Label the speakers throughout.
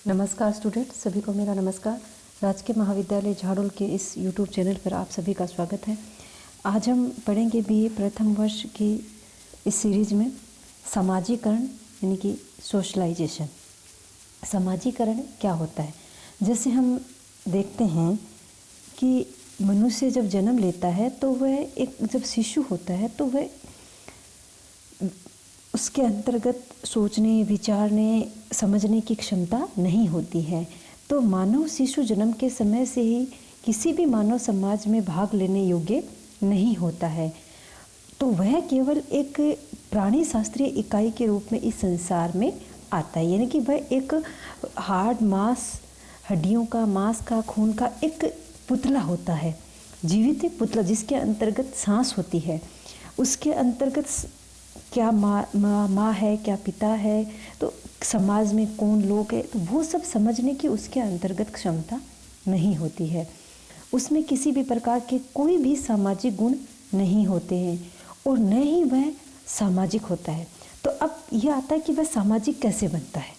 Speaker 1: नमस्कार स्टूडेंट, सभी को मेरा नमस्कार। राजकीय महाविद्यालय झाड़ोल के इस यूट्यूब चैनल पर आप सभी का स्वागत है। आज हम पढ़ेंगे बीए प्रथम वर्ष की इस सीरीज में समाजीकरण यानी कि सोशलाइजेशन। समाजीकरण क्या होता है? जैसे हम देखते हैं कि मनुष्य जब जन्म लेता है तो वह एक जब शिशु होता है तो वह उसके अंतर्गत सोचने, विचारने, समझने की क्षमता नहीं होती है। तो मानव शिशु जन्म के समय से ही किसी भी मानव समाज में भाग लेने योग्य नहीं होता है। तो वह केवल एक प्राणी शास्त्रीय इकाई के रूप में इस संसार में आता है, यानी कि वह एक हार्ड मांस, हड्डियों का, मांस का, खून का एक पुतला होता है, जीवित पुतला, जिसके अंतर्गत सांस होती है। उसके अंतर्गत क्या माँ है, क्या पिता है, तो समाज में कौन लोग हैं, तो वो सब समझने की उसके अंतर्गत क्षमता नहीं होती है। उसमें किसी भी प्रकार के कोई भी सामाजिक गुण नहीं होते हैं और न ही वह सामाजिक होता है। तो अब यह आता है कि वह सामाजिक कैसे बनता है।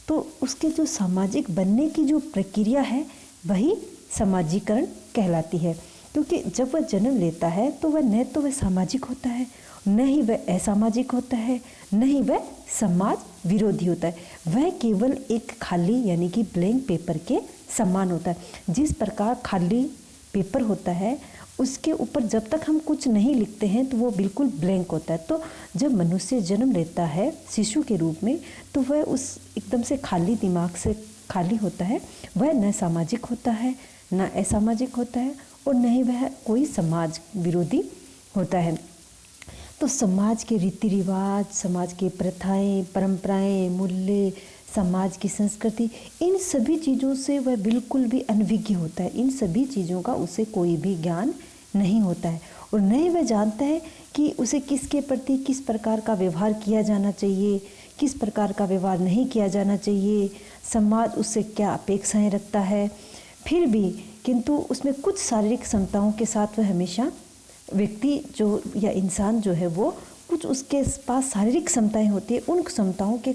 Speaker 1: तो उसके जो सामाजिक बनने की जो प्रक्रिया है वही समाजीकरण कहलाती है। क्योंकि जब वह जन्म लेता है तो वह न तो वह सामाजिक होता है, न ही वह असामाजिक होता है, न ही वह समाज विरोधी होता है। वह केवल एक खाली यानी कि ब्लैंक पेपर के समान होता है। जिस प्रकार खाली पेपर होता है उसके ऊपर जब तक हम कुछ नहीं लिखते हैं तो वो बिल्कुल ब्लैंक होता है। तो जब मनुष्य जन्म लेता है शिशु के रूप में तो वह उस एकदम से खाली दिमाग से खाली होता है। वह न सामाजिक होता है, न असामाजिक होता है और न ही वह कोई समाज विरोधी होता है। तो समाज के रीति रिवाज, समाज की प्रथाएं, परंपराएं, मूल्य, समाज की संस्कृति, इन सभी चीज़ों से वह बिल्कुल भी अनभिज्ञ होता है। इन सभी चीज़ों का उसे कोई भी ज्ञान नहीं होता है और न ही वह जानता है कि उसे किसके प्रति किस प्रकार का व्यवहार किया जाना चाहिए, किस प्रकार का व्यवहार नहीं किया जाना चाहिए, समाज उससे क्या अपेक्षाएं रखता है। फिर भी किंतु उसमें कुछ शारीरिक क्षमताओं के साथ वह हमेशा व्यक्ति जो या इंसान जो है वो कुछ उसके पास शारीरिक क्षमताएं होती है, उन क्षमताओं के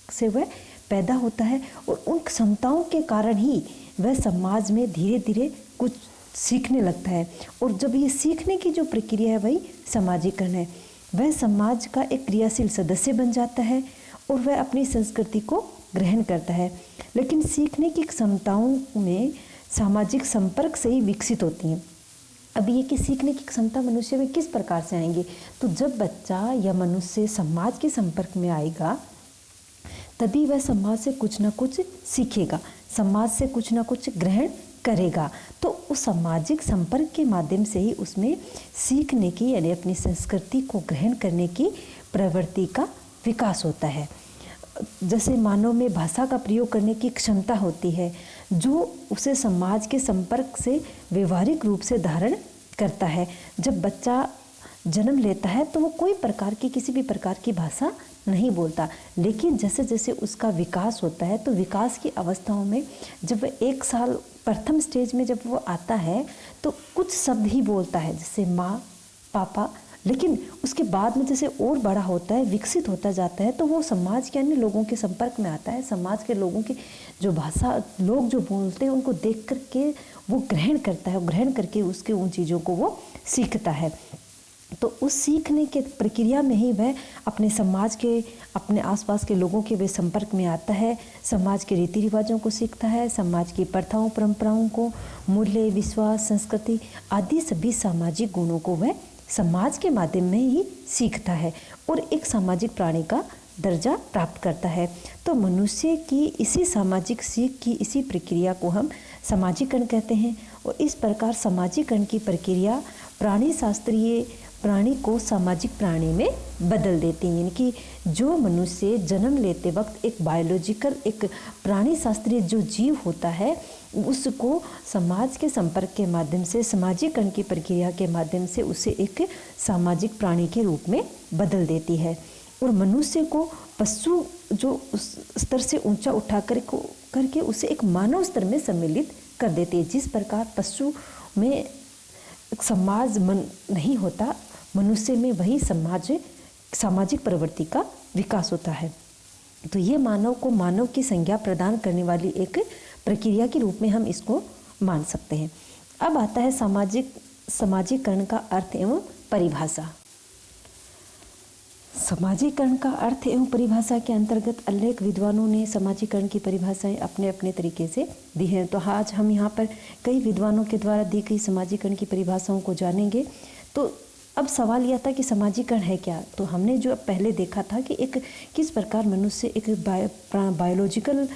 Speaker 1: से वह पैदा होता है और उन क्षमताओं के कारण ही वह समाज में धीरे धीरे कुछ सीखने लगता है। और जब ये सीखने की जो प्रक्रिया है वही समाजीकरण है। वह समाज का एक क्रियाशील सदस्य बन जाता है और वह अपनी संस्कृति को ग्रहण करता है। लेकिन सीखने की क्षमताओं में सामाजिक संपर्क से ही विकसित होती हैं। अब ये कि सीखने की क्षमता मनुष्य में किस प्रकार से आएंगी, तो जब बच्चा या मनुष्य समाज के संपर्क में आएगा तभी वह समाज से कुछ ना कुछ सीखेगा, समाज से कुछ ना कुछ ग्रहण करेगा। तो उस सामाजिक संपर्क के माध्यम से ही उसमें सीखने की यानी अपनी संस्कृति को ग्रहण करने की प्रवृत्ति का विकास होता है। जैसे मानव में भाषा का प्रयोग करने की क्षमता होती है जो उसे समाज के संपर्क से व्यवहारिक रूप से धारण करता है। जब बच्चा जन्म लेता है तो वो कोई प्रकार की किसी भी प्रकार की भाषा नहीं बोलता, लेकिन जैसे जैसे उसका विकास होता है तो विकास की अवस्थाओं में जब वह 1 साल प्रथम स्टेज में जब वो आता है तो कुछ शब्द ही बोलता है, जैसे माँ, पापा। लेकिन उसके बाद में जैसे और बड़ा होता है, विकसित होता जाता है, तो वो समाज के अन्य लोगों के संपर्क में आता है। समाज के लोगों की जो भाषा लोग जो बोलते हैं उनको देख कर के वो ग्रहण करता है, ग्रहण करके उसके उन चीज़ों को वो सीखता है। तो उस सीखने के प्रक्रिया में ही वह अपने समाज के, अपने आसपास के लोगों के वे संपर्क में आता है, समाज के रीति रिवाजों को सीखता है, समाज की प्रथाओं, परंपराओं को, मूल्य, विश्वास, संस्कृति आदि सभी सामाजिक गुणों को वह समाज के माध्यम में ही सीखता है और एक सामाजिक प्राणी का दर्जा प्राप्त करता है। तो मनुष्य की इसी सामाजिक सीख की इसी प्रक्रिया को हम समाजीकरण कहते हैं। और इस प्रकार समाजीकरण की प्रक्रिया प्राणी शास्त्रीय प्राणी को सामाजिक प्राणी में बदल देती है। यानी कि जो मनुष्य जन्म लेते वक्त एक बायोलॉजिकल, एक प्राणी शास्त्रीय जो जीव होता है उसको समाज के संपर्क के माध्यम से, सामाजीकरण की प्रक्रिया के माध्यम से उसे एक सामाजिक प्राणी के रूप में बदल देती है और मनुष्य को पशु जो उस स्तर से ऊंचा उठा करके उसे एक मानव स्तर में सम्मिलित कर देती है। जिस प्रकार पशु में समाज मन नहीं होता, मनुष्य में वही सामाजिक प्रवृत्ति का विकास होता है। तो ये मानव को मानव की संज्ञा प्रदान करने वाली एक प्रक्रिया के रूप में हम इसको मान सकते हैं। अब आता है समाजीकरण का अर्थ एवं परिभाषा। समाजीकरण का अर्थ एवं परिभाषा के अंतर्गत अनेक विद्वानों ने समाजीकरण की परिभाषाएं अपने अपने तरीके से दी हैं। तो आज हम यहाँ पर कई विद्वानों के द्वारा दी गई समाजीकरण की परिभाषाओं को जानेंगे। तो अब सवाल यह था कि समाजीकरण है क्या। तो हमने जो पहले देखा था कि एक किस प्रकार मनुष्य एक बायोलॉजिकल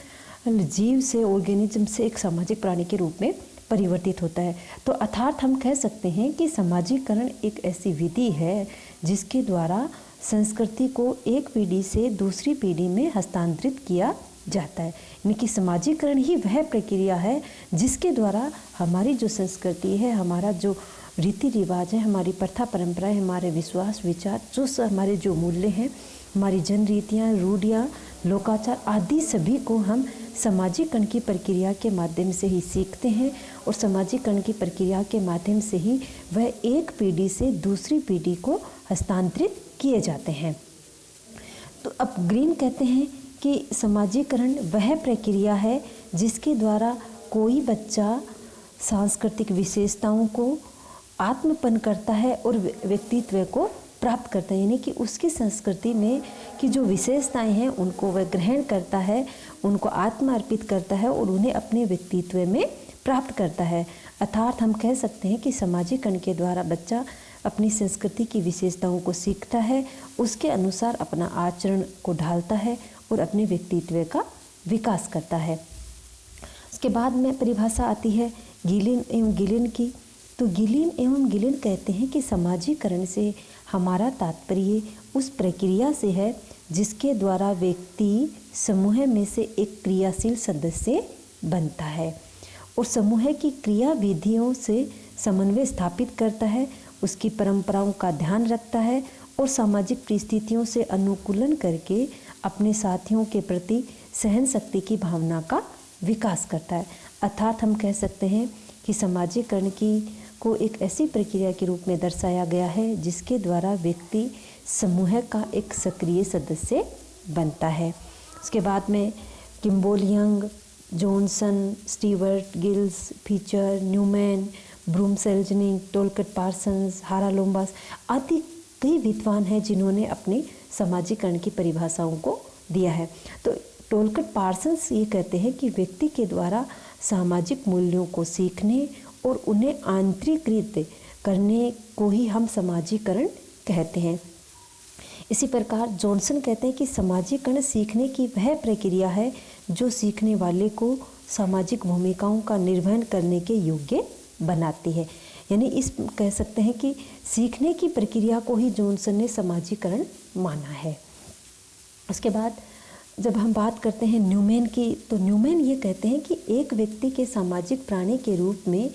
Speaker 1: जीव से, ऑर्गेनिज्म से एक सामाजिक प्राणी के रूप में परिवर्तित होता है। तो अर्थात हम कह सकते हैं कि समाजीकरण एक ऐसी विधि है जिसके द्वारा संस्कृति को एक पीढ़ी से दूसरी पीढ़ी में हस्तांतरित किया जाता है। यानी कि समाजीकरण ही वह प्रक्रिया है जिसके द्वारा हमारी जो संस्कृति है, हमारा जो रीति रिवाज है, हमारी प्रथा परंपराएं, हमारे विश्वास विचार, जो हमारे जो मूल्य हैं, हमारी जन रीतियाँ, रूढ़ियाँ, लोकाचार आदि सभी को हम समाजीकरण की प्रक्रिया के माध्यम से ही सीखते हैं और समाजीकरण की प्रक्रिया के माध्यम से ही वह एक पीढ़ी से दूसरी पीढ़ी को हस्तांतरित किए जाते हैं। तो अब ग्रीन कहते हैं कि समाजीकरण वह प्रक्रिया है जिसके द्वारा कोई बच्चा सांस्कृतिक विशेषताओं को आत्मपन करता है और व्यक्तित्व को प्राप्त करता है। यानी कि उसकी संस्कृति में की जो विशेषताएं हैं उनको वह ग्रहण करता है, उनको आत्म अर्पित करता है और उन्हें अपने व्यक्तित्व में प्राप्त करता है। अर्थात हम कह सकते हैं कि समाजीकरण के द्वारा बच्चा अपनी संस्कृति की विशेषताओं को सीखता है, उसके अनुसार अपना आचरण को ढालता है और अपने व्यक्तित्व का विकास करता है। उसके बाद में परिभाषा आती है गिलिन एवं गिलिन की। तो गिलिन एवं गिलिन कहते हैं कि समाजीकरण से हमारा तात्पर्य उस प्रक्रिया से है जिसके द्वारा व्यक्ति समूह में से एक क्रियाशील सदस्य बनता है और समूह की क्रिया विधियों से समन्वय स्थापित करता है, उसकी परंपराओं का ध्यान रखता है और सामाजिक परिस्थितियों से अनुकूलन करके अपने साथियों के प्रति सहन शक्ति की भावना का विकास करता है। अर्थात हम कह सकते हैं कि समाजीकरण को एक ऐसी प्रक्रिया के रूप में दर्शाया गया है जिसके द्वारा व्यक्ति समूह का एक सक्रिय सदस्य बनता है। उसके बाद में Kimball Young, Johnson, Stewart, Giles, Fichter, Newman, Broom Selznick, Talcott Parsons, Haralambos आदि कई विद्वान हैं जिन्होंने अपनी समाजीकरण की परिभाषाओं को दिया है। तो टोलकट पार्सन्स ये कहते हैं कि व्यक्ति के द्वारा सामाजिक मूल्यों को सीखने और उन्हें आंतरिकृत करने को ही हम समाजीकरण कहते हैं। इसी प्रकार जॉनसन कहते हैं कि समाजीकरण सीखने की वह प्रक्रिया है जो सीखने वाले को सामाजिक भूमिकाओं का निर्वहन करने के योग्य बनाती है। यानी इस कह सकते हैं कि सीखने की प्रक्रिया को ही जॉनसन ने समाजीकरण माना है। उसके बाद जब हम बात करते हैं न्यूमैन की, तो न्यूमैन ये कहते हैं कि एक व्यक्ति के सामाजिक प्राणी के रूप में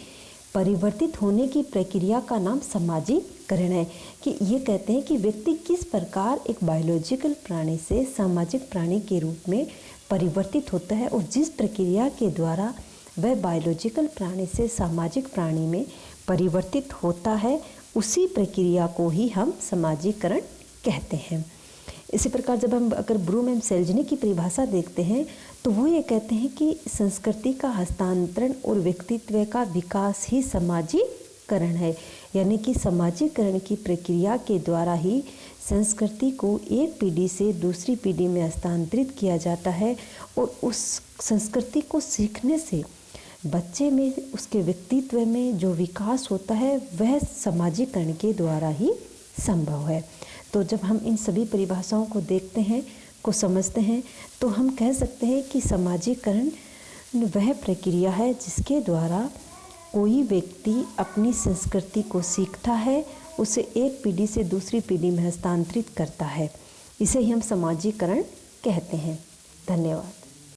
Speaker 1: परिवर्तित होने की प्रक्रिया का नाम समाजीकरण है। कि ये कहते हैं कि व्यक्ति किस प्रकार एक बायोलॉजिकल प्राणी से सामाजिक प्राणी के रूप में परिवर्तित होता है और जिस प्रक्रिया के द्वारा वह बायोलॉजिकल प्राणी से सामाजिक प्राणी में परिवर्तित होता है उसी प्रक्रिया को ही हम समाजीकरण कहते हैं। इसी प्रकार जब हम अगर ब्रूम एंड सेल्जनी की परिभाषा देखते हैं तो वो ये कहते हैं कि संस्कृति का हस्तांतरण और व्यक्तित्व का विकास ही समाजीकरण है। यानी कि समाजीकरण की प्रक्रिया के द्वारा ही संस्कृति को एक पीढ़ी से दूसरी पीढ़ी में हस्तांतरित किया जाता है और उस संस्कृति को सीखने से बच्चे में उसके व्यक्तित्व में जो विकास होता है वह समाजीकरण के द्वारा ही संभव है। तो जब हम इन सभी परिभाषाओं को देखते हैं, को समझते हैं, तो हम कह सकते हैं कि समाजीकरण वह प्रक्रिया है जिसके द्वारा कोई व्यक्ति अपनी संस्कृति को सीखता है, उसे एक पीढ़ी से दूसरी पीढ़ी में हस्तांतरित करता है। इसे ही हम समाजीकरण कहते हैं। धन्यवाद।